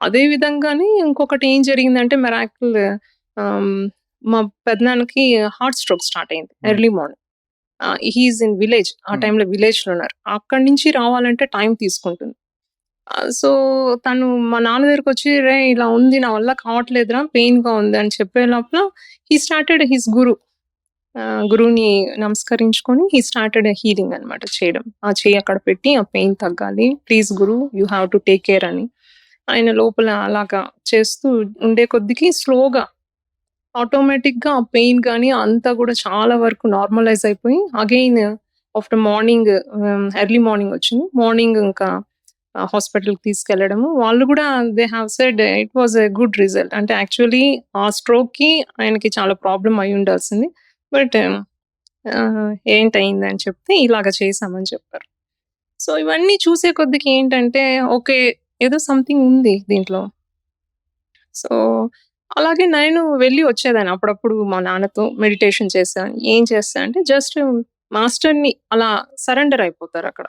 అదే విధంగానే ఇంకొకటి ఏం జరిగిందంటే మిరాకిల్. ఆహ్, మా పెదనాన్నకి హార్ట్ స్ట్రోక్ స్టార్ట్ అయింది హ్మ్. Early morning. He is in village. ఆ హ్మ్. టైంలో విలేజ్‌లో ఉన్నారు. అక్కడి నుంచి రావాలంటే టైం తీసుకుంటుంది. సో, తను మా నాన్న దగ్గరకొచ్చి, "రేయ్! ఇలా ఉంది. నా వల్ల కావట్లేదురా. పెయిన్‌గా ఉంది" అని చెప్పే లోపల హి స్టార్టెడ్ హిస్ గురువుని నమస్కరించుకొని హి స్టార్టెడ్ హీలింగ్ అనమాట చేయడం. ఆ చెయ్యి అక్కడ పెట్టి, "ఆ పెయిన్ తగ్గాలి. Please Guru you have to take care" అని. ఆయన లోపల అలాగా చేస్తూ ఉండే కొద్దికి స్లోగా ఆటోమేటిక్‌గా ఆ పెయిన్ గాని అంతా గూడా చాలా వరకు నార్మలైజ్ అయిపోయి again after morning early morning వచ్చింది. మార్నింగ్ ఇంకా హాస్పిటల్‌కి తీసుకెళ్లడము. వాళ్ళు గూడా they have said it was a good result. అంటే యాక్చువల్లీ ఆ స్ట్రోక్‌కి ఆయనకి చాలా ప్రాబ్లమ్ అయ్యుండాల్సింది. బట్ ఏంటయిందని చెప్తే ఇలాగ చేశామని చెప్పారు. సో, ఇవన్నీ చూసే కొద్దికి ఏంటంటే ఓకే. ఏదో సంథింగ్ ఉంది దీంట్లో. సో, అలాగే నేను వెళ్ళి వచ్చేదాన్ని అప్పుడప్పుడు మా నాన్నతో మెడిటేషన్ చేసేదాన్ని. ఏం చేస్తా అంటే జస్ట్ మాస్టర్‌ని అలా సరెండర్ అయిపోతారక్కడ.